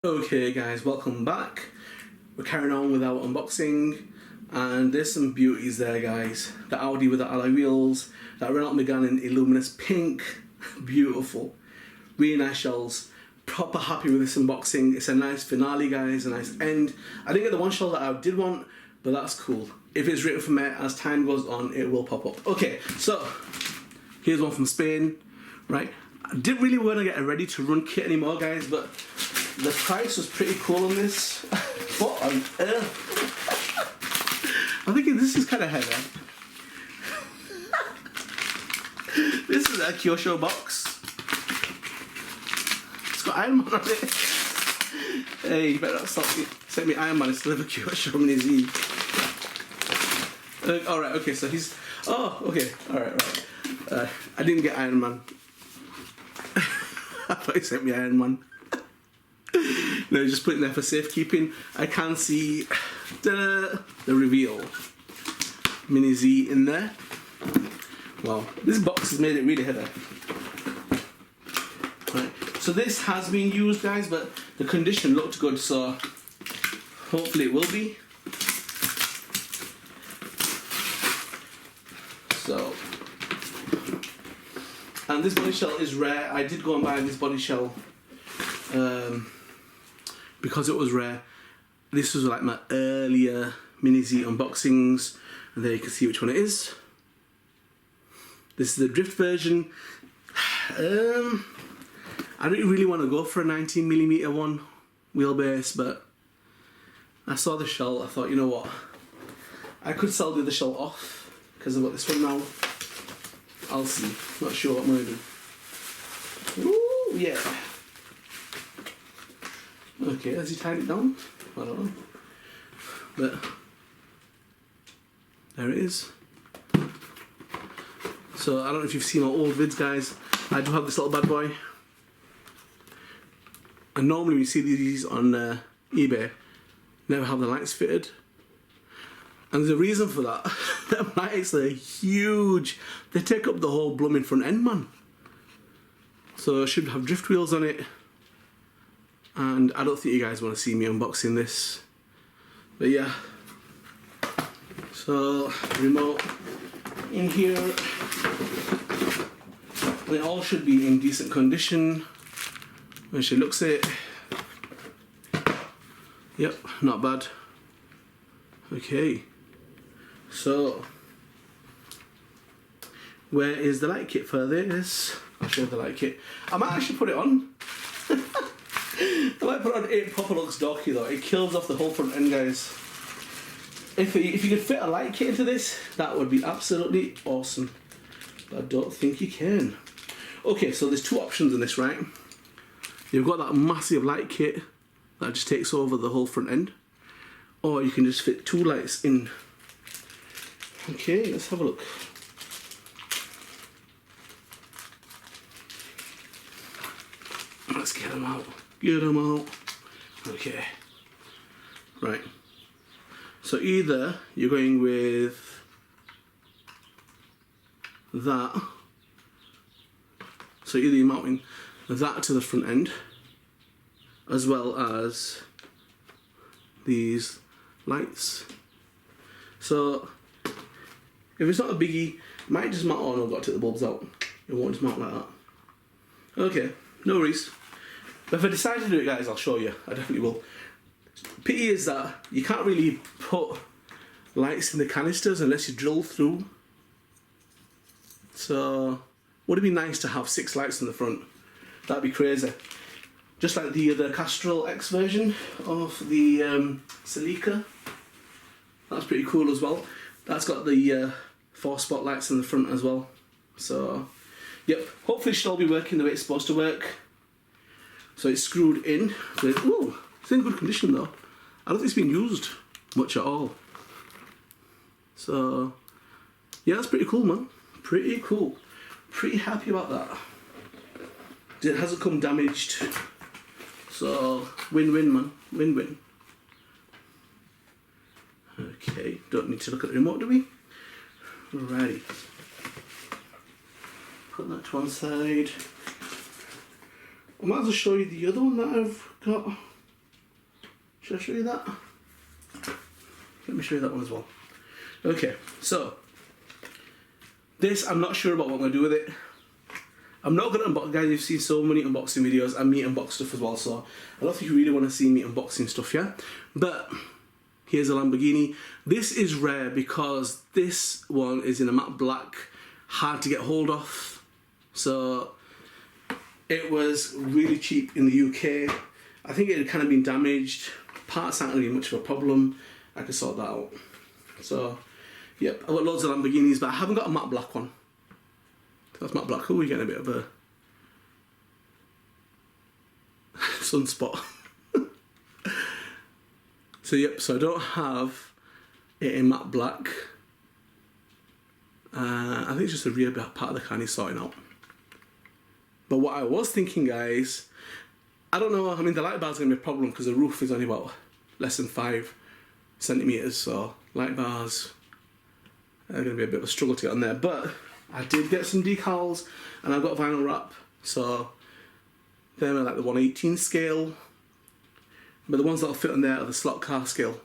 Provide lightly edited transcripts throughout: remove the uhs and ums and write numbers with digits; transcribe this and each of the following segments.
Okay guys, welcome back. We're carrying on with our unboxing and there's some beauties there guys. The Audi with the alloy wheels, that Renault Megane in Illuminous pink, beautiful. Really nice shells. Proper happy with this unboxing. It's a nice finale guys, a nice end. I didn't get the one shell that I did want, but that's cool. If it's written for me, as time goes on, it will pop up. Okay, so here's one from Spain, right? I didn't really want to get a ready to run kit anymore guys, but the price was pretty cool on this. What on earth? I'm thinking this is kind of heavy. This is a Kyosho box. It's got Iron Man on it. Hey, you better not stop me. Send me Iron Man instead of a Kyosho Mini Z. Alright, okay, so he's... Oh, okay, alright. I didn't get Iron Man. I thought he sent me Iron Man. No, just put it there for safekeeping. I can see the reveal Mini Z in there. Wow, this box has made it really heavy. Right. So this has been used guys, but the condition looked good, so hopefully it will be. So, and this body shell is rare. I did go and buy this body shell because it was rare. This was like my earlier Mini Z unboxings, and there you can see which one it is. This is the drift version. I didn't really want to go for a 19mm one wheelbase, but I saw the shell. I thought, you know what, I could sell the other shell off because I've got this one now. I'll see. Not sure what I'm gonna do. Ooh, yeah. Okay, has he tied it down? I don't know. But there it is. So I don't know if you've seen my old vids guys. I do have this little bad boy. And normally we see these on eBay, never have the lights fitted. And there's a reason for that. The lights are huge. They take up the whole blooming front end, man. So I should have drift wheels on it. And I don't think you guys want to see me unboxing this. But yeah. So, remote in here. And it all should be in decent condition when she looks at it. Yep, not bad. Okay. So, where is the light kit for this? I'll show you the light kit. I might actually put it on. I might put it on. It proper looks dorky though. It kills off the whole front end, guys. If you could fit a light kit into this, that would be absolutely awesome. But I don't think you can. Okay, so there's two options in this, right? You've got that massive light kit that just takes over the whole front end, or you can just fit two lights in. Okay, let's have a look. Let's get them out. Get them out. Okay. Right. So either you're going with that. So either you're mounting that to the front end, as well as these lights. So if it's not a biggie, it might just mount on. I've got to take the bulbs out. It won't just mount like that. Okay, no worries. But if I decide to do it, guys, I'll show you. I definitely will. Pity is that you can't really put lights in the canisters unless you drill through. So, would it be nice to have 6 lights in the front? That'd be crazy. Just like the Castrol X version of the Celica. That's pretty cool as well. That's got the 4 spotlights in the front as well. So, yep. Hopefully it should all be working the way it's supposed to work. So it's screwed in with, ooh, it's in good condition though. I don't think it's been used much at all. So, yeah, that's pretty cool, man. Pretty cool. Pretty happy about that. It hasn't come damaged. So, win-win, man. Win-win. Okay, don't need to look at the remote, do we? Alrighty. Put that to one side. I might as well show you the other one that I've got. Should I show you that? Let me show you that one as well. Okay, so this, I'm not sure about what I'm going to do with it. I'm not going to unbox, guys, you've seen so many unboxing videos and me unbox stuff as well, so I don't think you really want to see me unboxing stuff, yeah? But here's a Lamborghini. This is rare because this one is in a matte black, hard to get hold of. So it was really cheap in the UK. I think it had kind of been damaged. Parts aren't really much of a problem. I could sort that out. So, yep, I've got loads of Lamborghinis, but I haven't got a matte black one. That's matte black. Oh, we're getting a bit of a sunspot. So, yep, so I don't have it in matte black. I think it's just the rear part of the car needs sorting out. But what I was thinking, guys, I don't know, I mean, the light bar's going to be a problem because the roof is only about less than 5 centimetres, so light bars are going to be a bit of a struggle to get on there. But I did get some decals and I've got vinyl wrap, so they're like the 1/18 scale, but the ones that'll fit on there are the slot car scale.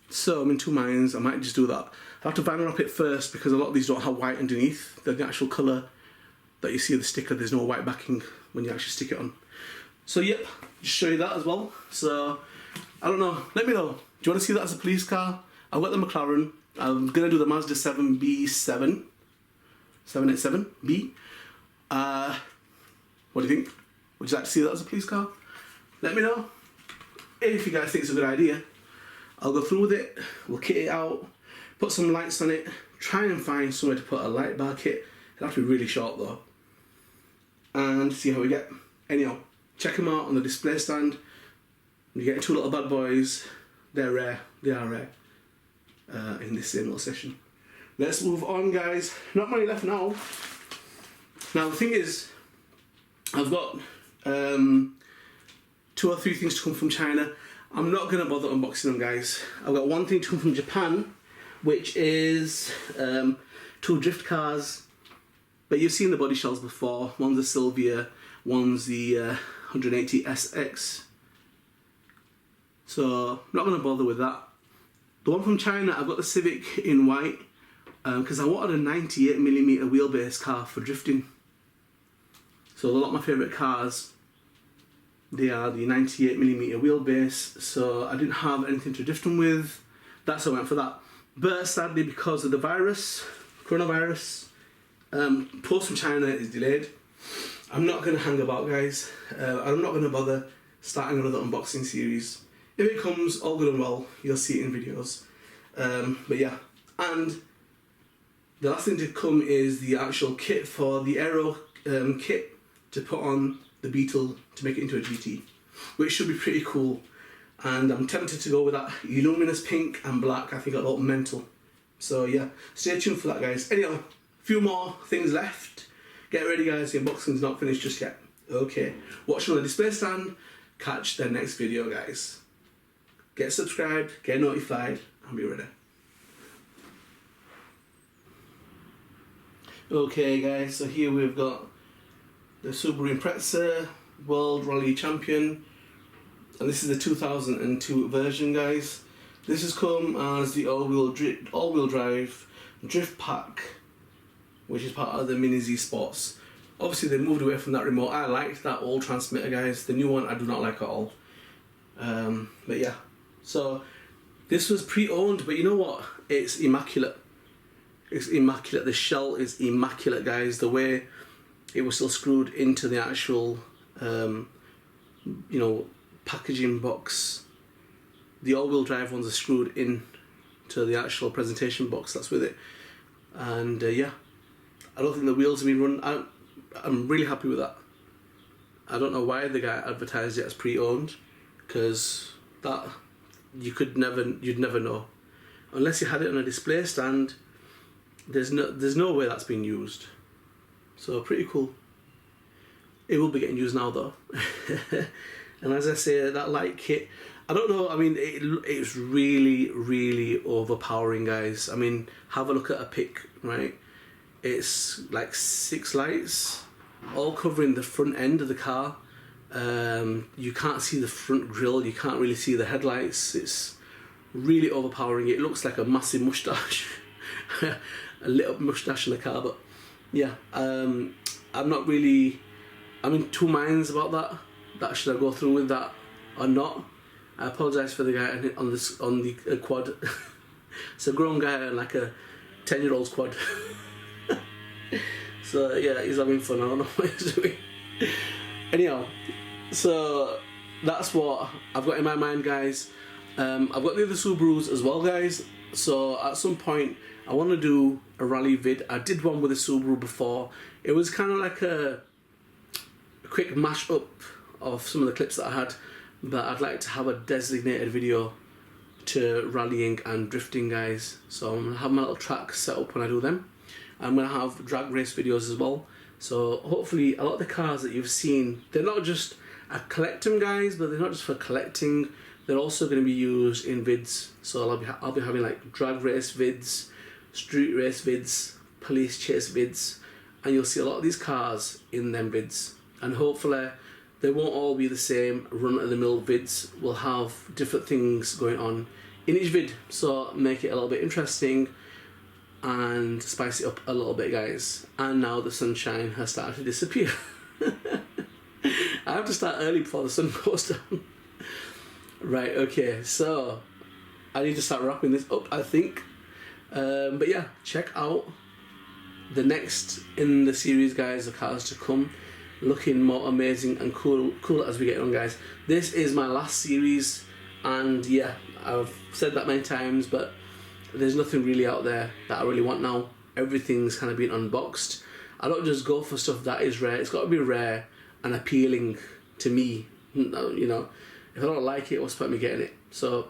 So I'm in two minds, I might just do that. I have to vinyl wrap it first because a lot of these don't have white underneath. They're the actual colour that you see of the sticker, there's no white backing when you actually stick it on. So yep, just show you that as well. So, I don't know, let me know. Do you want to see that as a police car? I've got the McLaren. I'm going to do the Mazda 7B7. 787B. What do you think? Would you like to see that as a police car? Let me know. If you guys think it's a good idea, I'll go through with it. We'll kit it out, put some lights on it, try and find somewhere to put a light bar kit. It'll have to be really short though. And see how we get. Anyhow, check them out on the display stand. You get two little bad boys. They're rare. They are rare in this same little session. Let's move on, guys. Not many left now. Now the thing is, I've got 2 or 3 things to come from China. I'm not going to bother unboxing them, guys. I've got one thing to come from Japan, which is 2 drift cars. But you've seen the body shells before. One's the Sylvia, one's the 180 SX. So I'm not going to bother with that. The one from China, I've got the Civic in white because I wanted a 98mm wheelbase car for drifting. So a lot of my favourite cars, they are the 98mm wheelbase, so I didn't have anything to drift them with. That's why I went for that. But sadly, because of the virus, coronavirus, post from China is delayed. I'm not going to hang about, guys. I'm not going to bother starting another unboxing series. If it comes, all good and well, you'll see it in videos. But yeah, and the last thing to come is the actual kit for the aero kit to put on the Beetle to make it into a GT, which should be pretty cool. And I'm tempted to go with that luminous pink and black. I think I look mental. So yeah, stay tuned for that, guys. Anyhow, a few more things left. Get ready, guys, the unboxing's not finished just yet. Okay, watch on the display stand. Catch the next video, guys. Get subscribed, get notified, and be ready. Okay, guys, so here we've got the Subaru Impreza World Rally Champion, and this is the 2002 version, guys. This has come as the all-wheel drive drift pack, which is part of the Mini Z Sports. Obviously, they moved away from that remote. I liked that old transmitter, guys. The new one I do not like at all. But yeah. So, this was pre-owned, but you know what? It's immaculate. It's immaculate. The shell is immaculate, guys. The way it was still screwed into the actual, you know, packaging box. The all-wheel drive ones are screwed in to the actual presentation box that's with it. And yeah, I don't think the wheels have been run. I'm really happy with that. I don't know why the guy advertised it as pre-owned, because that you'd never know unless you had it on a display stand. There's no way that's been used. So pretty cool. It will be getting used now though. And as I say, that light kit, I don't know, I mean, it's really, really overpowering, guys. I mean, have a look at a pic, right? It's like 6 lights, all covering the front end of the car. You can't see the front grille, you can't really see the headlights. It's really overpowering. It looks like a massive moustache, a lit up moustache in the car. But yeah, I'm in two minds about that. Should I go through with that or not? I apologise for the guy on the quad. It's a grown guy on like a 10-year-old's quad. So yeah, he's having fun. I don't know what he's doing. Anyhow, so that's what I've got in my mind, guys. I've got the other Subarus as well, guys. So at some point I want to do a rally vid. I did one with a Subaru before. It was kind of like a quick mash up of some of the clips that I had, but I'd like to have a designated video to rallying and drifting, guys. So I'm gonna have my little track set up when I do them. I'm gonna have drag race videos as well. So hopefully a lot of the cars that you've seen, they're not just, I collect them, guys, but they're not just for collecting. They're also going to be used in vids. So I'll be having like drag race vids, street race vids, police chase vids, and you'll see a lot of these cars in them vids. And hopefully they won't all be the same run-of-the-mill vids. We'll have different things going on in each vid, so make it a little bit interesting and spice it up a little bit, guys. And now the sunshine has started to disappear. I have to start early before the sun goes down. Right, okay, so I need to start wrapping this up, I think. But yeah, check out the next in the series, guys, the cars to come, looking more amazing and cool as we get on, guys. This is my last series, and yeah, I've said that many times, but there's nothing really out there that I really want now. Everything's kind of been unboxed. I don't just go for stuff that is rare. It's got to be rare and appealing to me. You know, if I don't like it, what's the point of me getting it? So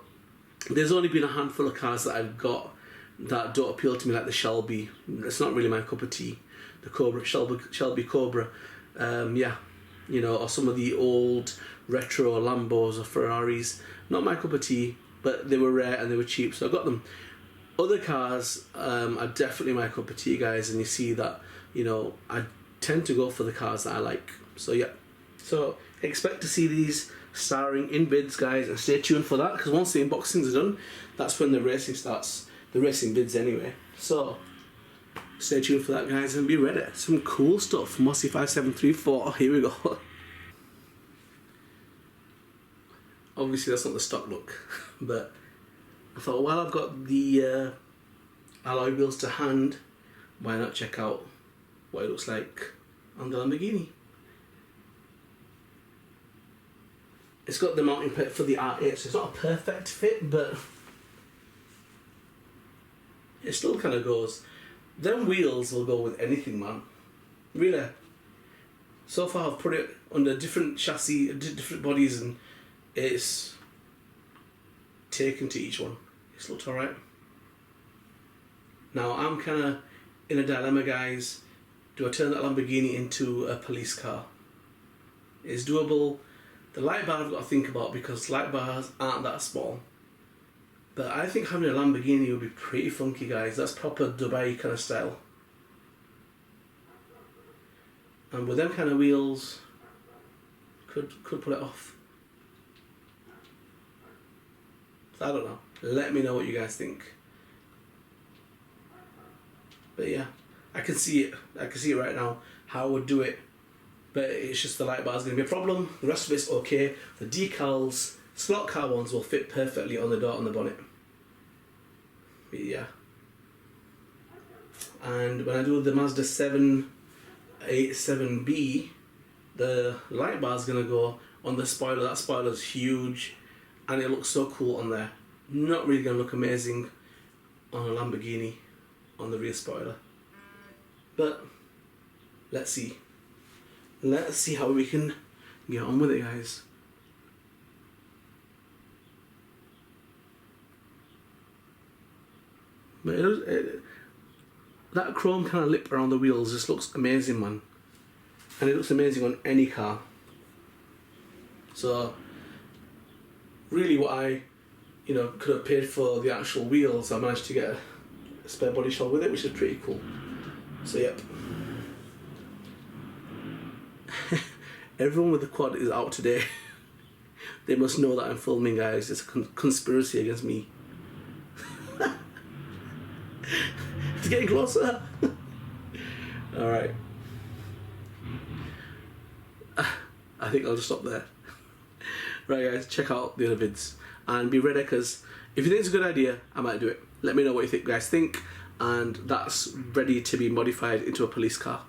there's only been a handful of cars that I've got that don't appeal to me, like the Shelby. It's not really my cup of tea. The Cobra, Shelby Cobra. Yeah, you know, or some of the old retro Lambos or Ferraris. Not my cup of tea, but they were rare and they were cheap, so I got them. Other cars are definitely my cup of tea, guys, and you see that, you know, I tend to go for the cars that I like. So yeah, so expect to see these starring in bids, guys, and stay tuned for that, because once the unboxings are done, that's when the racing starts, the racing bids anyway. So stay tuned for that, guys, and be ready. Some cool stuff from Mossy 5734. Here we go. Obviously that's not the stock look, but I thought, while I've got the alloy wheels to hand, why not check out what it looks like on the Lamborghini. It's got the mounting plate for the R8, so it's not a perfect fit, but it still kind of goes. Them wheels will go with anything, man. Really. So far I've put it under different chassis, different bodies, and it's taken to each one. It's looked alright. Now I'm kind of in a dilemma, guys. Do I turn that Lamborghini into a police car? It's doable. The light bar I've got to think about, because light bars aren't that small. But I think having a Lamborghini would be pretty funky, guys. That's proper Dubai kind of style. And with them kind of wheels, could pull it off. I don't know. Let me know what you guys think. But yeah, I can see it. I can see it right now, how I would do it. But it's just the light bar is going to be a problem. The rest of it's okay. The decals, slot car ones, will fit perfectly on the door and the bonnet. But yeah. And when I do the Mazda 787B, the light bar is going to go on the spoiler. That spoiler is huge, and it looks so cool on there. Not really going to look amazing on a Lamborghini on the rear spoiler. But let's see. Let's see how we can get on with it, guys. But that chrome kind of lip around the wheels just looks amazing, man. And it looks amazing on any car. So really what I, you know, could have paid for the actual wheels, I managed to get a spare body shell with it, which is pretty cool. So yep. Everyone with the quad is out today. They must know that I'm filming, guys. It's a conspiracy against me. It's getting closer. Alright. I think I'll just stop there. Right, guys, check out the other vids. And be ready, because if you think it's a good idea, I might do it. Let me know what you guys think. And that's ready to be modified into a police car.